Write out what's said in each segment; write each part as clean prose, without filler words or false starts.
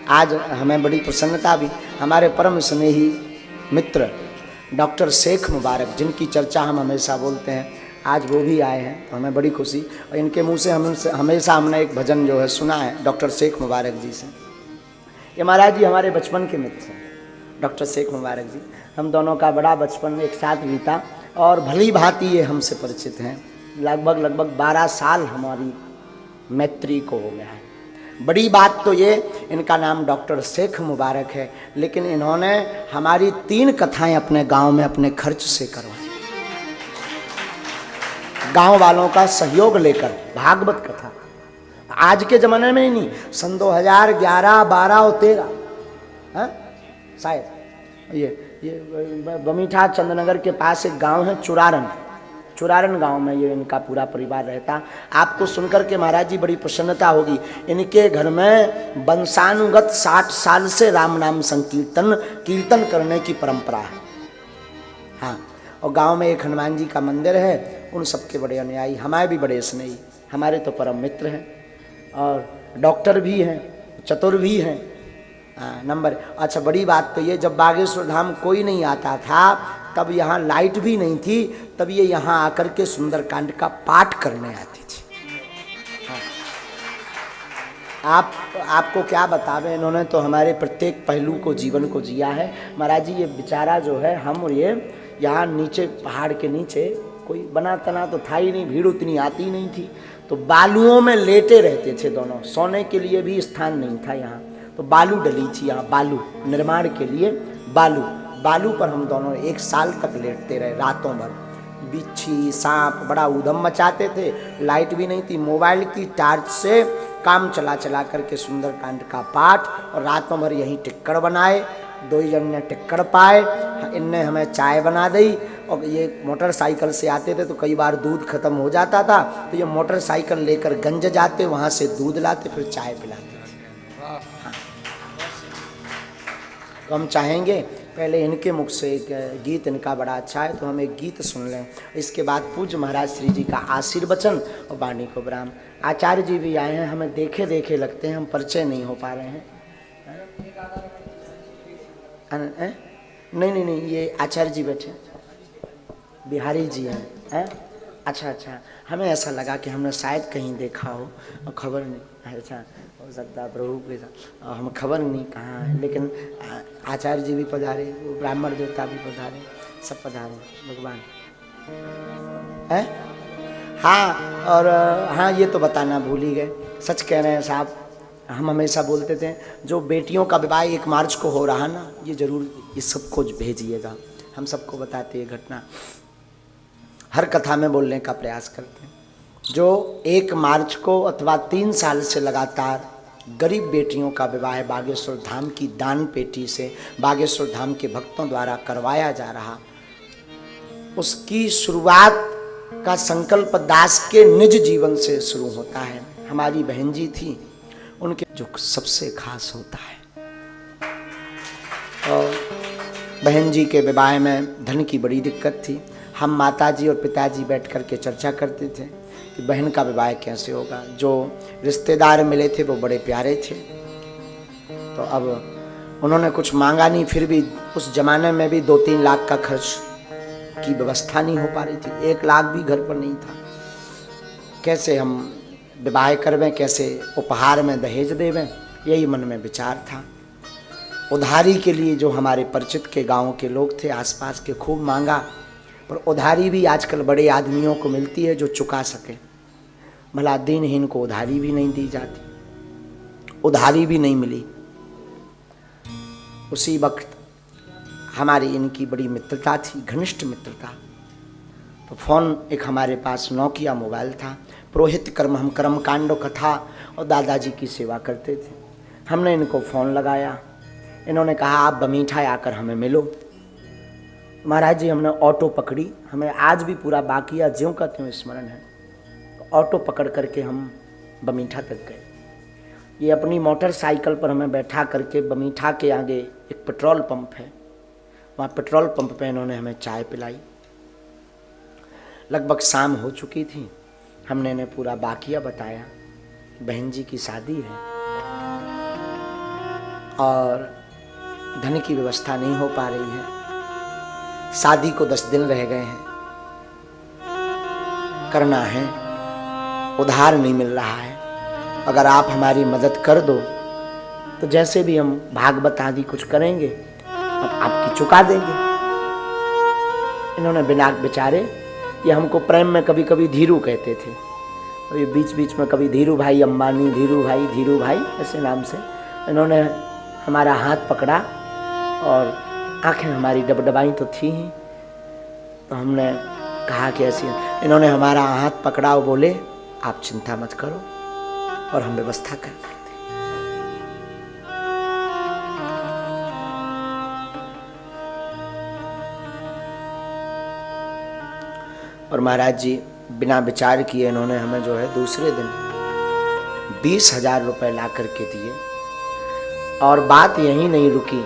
आज हमें बड़ी प्रसन्नता भी, हमारे परम स्नेही मित्र डॉक्टर शेख मुबारक, जिनकी चर्चा हम हमेशा बोलते हैं, आज वो भी आए हैं, तो हमें बड़ी खुशी। और इनके मुंह से हमेशा हमने एक भजन जो है सुना है डॉक्टर शेख मुबारक जी से। ये महाराज जी हमारे बचपन के मित्र हैं, डॉक्टर शेख मुबारक जी। हम दोनों का बड़ा बचपन एक साथ बीता और भली भांति ये हमसे परिचित हैं। लगभग 12 साल हमारी मैत्री को हो गया है। बड़ी बात तो ये, इनका नाम डॉक्टर शेख मुबारक है, लेकिन इन्होंने हमारी 3 कथाएं अपने गांव में अपने खर्च से करवाई, गांव वालों का सहयोग लेकर। भागवत कथा आज के जमाने में ही नहीं, सन 2011, 12 और 13 शायद ये बमीठा चंद्रनगर के पास एक गांव है चुरारन गांव में ये इनका पूरा परिवार रहता। आपको सुनकर के महाराज जी बड़ी प्रसन्नता होगी। इनके घर में वंशानुगत 60 साल से राम नाम संकीर्तन कीर्तन करने की परंपरा है। हाँ, और गांव में एक हनुमान जी का मंदिर है। उन सबके बड़े अनुयायी, हमारे भी बड़े स्नेही, हमारे तो परम मित्र हैं और डॉक्टर भी हैं, चतुर भी हैं। नंबर अच्छा, बड़ी बात तो ये, जब बागेश्वर धाम कोई नहीं आता था, तब यहाँ लाइट भी नहीं थी, तब ये यहाँ आकर के सुंदरकांड का पाठ करने आती थी। आपको क्या बतावे, इन्होंने तो हमारे प्रत्येक पहलू को, जीवन को जिया है। महाराज जी ये बेचारा जो है, हम और ये यहाँ नीचे पहाड़ के नीचे कोई बना तना तो था ही नहीं, भीड़ उतनी आती नहीं थी, तो बालुओं में लेटे रहते थे दोनों। सोने के लिए भी स्थान नहीं था यहाँ, तो बालू डली थी यहाँ, बालू निर्माण के लिए बालू पर हम दोनों 1 साल तक लेटते रहे, रातों भर। बिच्छी सांप बड़ा उधम मचाते थे, लाइट भी नहीं थी, मोबाइल की टार्च से काम चला करके सुंदरकांड का पाठ, और रातों भर यहीं टिक्कड़ बनाए। 2 जन ने टिक्कड़ पाए, इनने हमें चाय बना दी। और ये मोटरसाइकिल से आते थे तो कई बार दूध खत्म हो जाता था, तो ये मोटरसाइकिल लेकर गंज जाते, वहाँ से दूध लाते, फिर चाय पिलाते थे। तो हम चाहेंगे पहले इनके मुख से एक गीत, इनका बड़ा अच्छा है, तो हम एक गीत सुन लें। इसके बाद पूज्य महाराज श्री जी का आशीर्वचन और वाणी को विराम। आचार्य जी भी आए हैं, हमें देखे देखे लगते हैं, हम परिचय नहीं हो पा रहे हैं। नहीं, ये आचार्य जी बैठे, बिहारी जी हैं। अच्छा, हमें ऐसा लगा कि हमने शायद कहीं देखा हो और खबर नहीं। ऐसा हो सकता प्रभु के साथ, हम खबर नहीं कहाँ है, लेकिन आचार्य जी भी पधारे, ब्राह्मण देवता भी पधारे, सब पधारे भगवान है। हाँ, और हाँ ये तो बताना भूल ही गए, सच कह रहे हैं साहब। हम हमेशा बोलते थे जो बेटियों का विवाह 1 मार्च को हो रहा ना, ये जरूर ये सबको भेजिएगा, हम सबको बताते ये घटना, हर कथा में बोलने का प्रयास करते हैं। जो 1 मार्च को अथवा 3 साल से लगातार गरीब बेटियों का विवाह बागेश्वर धाम की दान पेटी से बागेश्वर धाम के भक्तों द्वारा करवाया जा रहा, उसकी शुरुआत का संकल्प दास के निज जीवन से शुरू होता है। हमारी बहन जी थी, उनके जो सबसे खास होता है। और बहन जी के विवाह में धन की बड़ी दिक्कत थी। हम माताजी और पिताजी बैठ कर के चर्चा करते थे कि बहन का विवाह कैसे होगा। जो रिश्तेदार मिले थे वो बड़े प्यारे थे, तो अब उन्होंने कुछ मांगा नहीं, फिर भी उस जमाने में भी 2-3 लाख का खर्च की व्यवस्था नहीं हो पा रही थी, 1 लाख भी घर पर नहीं था। कैसे हम विवाह करवें, कैसे उपहार में दहेज देवें, यही मन में विचार था। उधारी के लिए जो हमारे परिचित के गांव के लोग थे आसपास के, खूब मांगा, पर उधारी भी आजकल बड़े आदमियों को मिलती है जो चुका सके, भला दीनहीन को उधारी भी नहीं दी जाती, उधारी भी नहीं मिली। उसी वक्त हमारी इनकी बड़ी मित्रता थी, घनिष्ठ मित्रता। तो फोन एक हमारे पास नोकिया मोबाइल था, पुरोहित कर्म, हम कर्म कांड कथा और दादाजी की सेवा करते थे। हमने इनको फ़ोन लगाया, इन्होंने कहा आप बमीठा आकर हमें मिलो। महाराज जी हमने ऑटो पकड़ी, हमें आज भी पूरा बाकिया ज्यों का त्यों स्मरण है। तो ऑटो पकड़ करके हम बमीठा तक गए। ये अपनी मोटरसाइकिल पर हमें बैठा करके बमीठा के आगे एक पेट्रोल पंप है, वहाँ पेट्रोल पंप पे इन्होंने हमें चाय पिलाई। लगभग शाम हो चुकी थी, हमने इन्हें पूरा बाकिया बताया, बहन जी की शादी है। और धन की व्यवस्था नहीं हो पा रही है। शादी को 10 दिन रह गए हैं, करना है, उधार नहीं मिल रहा है। अगर आप हमारी मदद कर दो तो जैसे भी हम भागवत आदि कुछ करेंगे हम आपकी चुका देंगे। इन्होंने बिना बेचारे, ये हमको प्रेम में कभी कभी धीरू कहते थे, और ये बीच बीच में कभी धीरू भाई अंबानी, धीरू भाई ऐसे नाम से इन्होंने हमारा हाथ पकड़ा और आंखें हमारी डबडबाई तो थी ही, तो हमने कहा कि ऐसी, इन्होंने हमारा हाथ पकड़ा और बोले आप चिंता मत करो और हम व्यवस्था कर देते। और महाराज जी बिना विचार किए इन्होंने हमें जो है दूसरे दिन 20,000 रुपए ला करके दिए। और बात यहीं नहीं रुकी,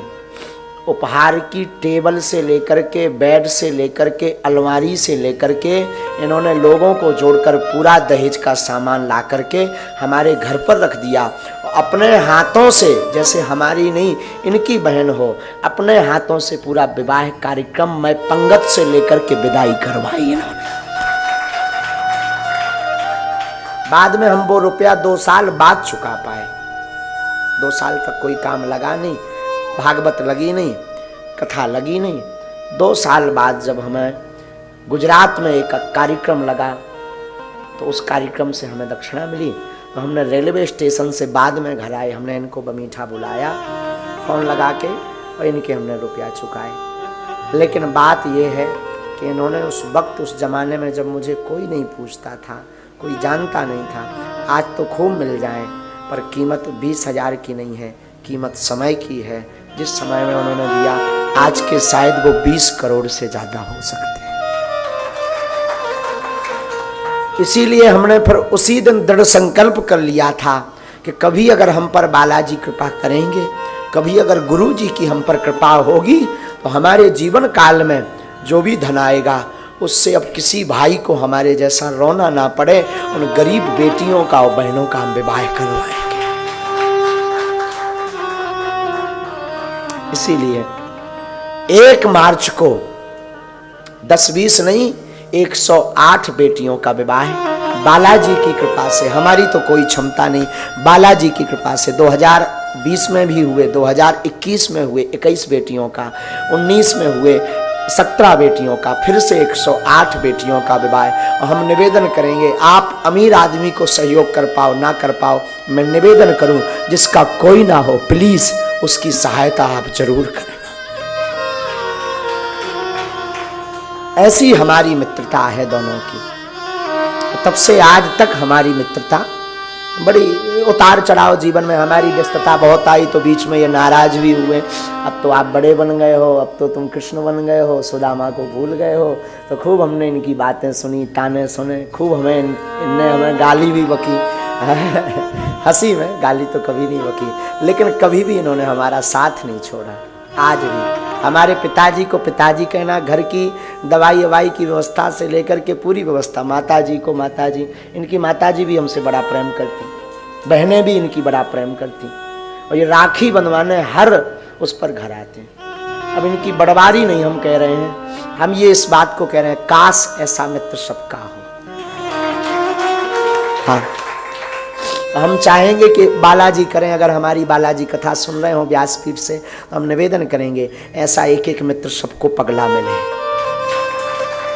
उपहार की टेबल से लेकर के, बेड से लेकर के, अलमारी से लेकर के इन्होंने लोगों को जोड़कर पूरा दहेज का सामान ला करके हमारे घर पर रख दिया। अपने हाथों से, जैसे हमारी नहीं इनकी बहन हो, अपने हाथों से पूरा विवाह कार्यक्रम में पंगत से लेकर के विदाई करवाई इन्होंने। बाद में हम वो रुपया 2 साल बाद चुका पाए। 2 साल तक कोई काम लगा नहीं, भागवत लगी नहीं, कथा लगी नहीं। 2 साल बाद जब हमें गुजरात में एक कार्यक्रम लगा तो उस कार्यक्रम से हमें दक्षिणा मिली, तो हमने रेलवे स्टेशन से बाद में घर आए, हमने इनको बमीठा बुलाया फ़ोन लगा के और इनके हमने रुपया चुकाए। लेकिन बात यह है कि इन्होंने उस वक्त, उस ज़माने में जब मुझे कोई नहीं पूछता था, कोई जानता नहीं था, आज तो खूब मिल जाए, पर कीमत 20,000 की नहीं है, कीमत समय की है। जिस समय में उन्होंने दिया आज के शायद वो 20 करोड़ से ज़्यादा हो सकते हैं। इसीलिए हमने फिर उसी दिन दृढ़ संकल्प कर लिया था कि कभी अगर हम पर बालाजी कृपा करेंगे, कभी अगर गुरु जी की हम पर कृपा होगी, तो हमारे जीवन काल में जो भी धन आएगा उससे अब किसी भाई को हमारे जैसा रोना ना पड़े, उन गरीब बेटियों का और बहनों का हम विवाह करवाएंगे। इसीलिए 1 मार्च को 10-20 नहीं 108 बेटियों का विवाह बालाजी की कृपा से, हमारी तो कोई क्षमता नहीं, बालाजी की कृपा से 2020 में भी हुए, 2021 में हुए 21 बेटियों का, 19 में हुए 17 बेटियों का, फिर से 108 बेटियों का विवाह। और हम निवेदन करेंगे, आप अमीर आदमी को सहयोग कर पाओ ना कर पाओ, मैं निवेदन करूं जिसका कोई ना हो प्लीज उसकी सहायता आप जरूर करें। ऐसी हमारी मित्रता है दोनों की। तब से आज तक हमारी मित्रता, बड़ी उतार चढ़ाव जीवन में हमारी व्यस्तता बहुत आई, तो बीच में ये नाराज भी हुए, अब तो आप बड़े बन गए हो, अब तो तुम कृष्ण बन गए हो, सुदामा को भूल गए हो। तो खूब हमने इनकी बातें सुनी, ताने सुने, खूब इनने हमें गाली भी बकी हंसी में, गाली तो कभी नहीं बकी, लेकिन कभी भी इन्होंने हमारा साथ नहीं छोड़ा। आज भी हमारे पिताजी को पिताजी कहना, घर की दवाई ववाई की व्यवस्था से लेकर के पूरी व्यवस्था, माताजी को माताजी, इनकी माताजी भी हमसे बड़ा प्रेम करती, बहनें भी इनकी बड़ा प्रेम करती, और ये राखी बंधवाने हर उस पर घर आते हैं। अब इनकी बड़वारी नहीं हम कह रहे हैं, हम ये इस बात को कह रहे हैं, काश ऐसा मित्र सबका हो। हाँ, हम चाहेंगे कि बालाजी करें, अगर हमारी बालाजी कथा सुन रहे हो व्यासपीठ से, तो हम निवेदन करेंगे ऐसा एक एक मित्र सबको पगला मिले।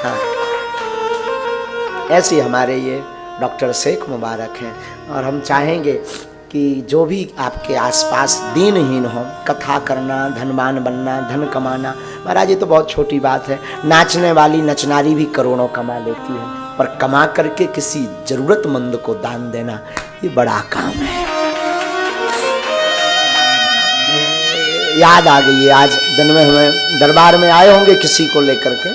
हाँ, ऐसे हमारे ये डॉक्टर शेख मुबारक हैं, और हम चाहेंगे कि जो भी आपके आसपास दीनहीन हो, कथा करना, धनवान बनना, धन कमाना, महाराज ये तो बहुत छोटी बात है। नाचने वाली नचनारी भी करोड़ों कमा लेती है, पर कमा करके किसी जरूरतमंद को दान देना ये बड़ा काम है। याद आ गई है, आज दिन में हमें दरबार में आए होंगे किसी को लेकर के,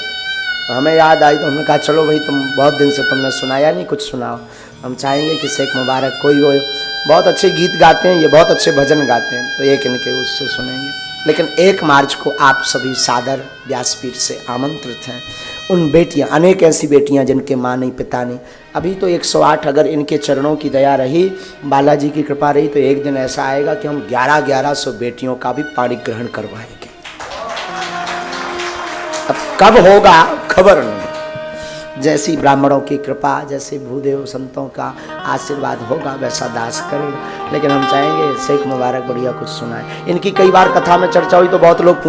तो हमें याद आई, तो हमने कहा चलो भाई तुम बहुत दिन से तुमने सुनाया नहीं, कुछ सुनाओ। हम चाहेंगे कि शेख मुबारक कोई हो, बहुत अच्छे गीत गाते हैं, ये बहुत अच्छे भजन गाते हैं, तो एक इनके उससे सुनेंगे। लेकिन 1 मार्च को आप सभी सादर व्यासपीठ से आमंत्रित हैं। उन बेटियां, अनेक ऐसी बेटियां जिनके माँ नहीं पिता नहीं, अभी तो 108, अगर इनके चरणों की दया रही, बालाजी की कृपा रही, तो एक दिन ऐसा आएगा कि हम 1100 बेटियों का भी पाणी ग्रहण करवाएंगे। अब कब होगा खबर नहीं। जैसी ब्राह्मणों की कृपा, जैसे भूदेव संतों का आशीर्वाद होगा वैसा दास करेगा। लेकिन हम चाहेंगे शेख मुबारक बढ़िया कुछ सुनाए। इनकी कई बार कथा में चर्चा हुई तो बहुत लोग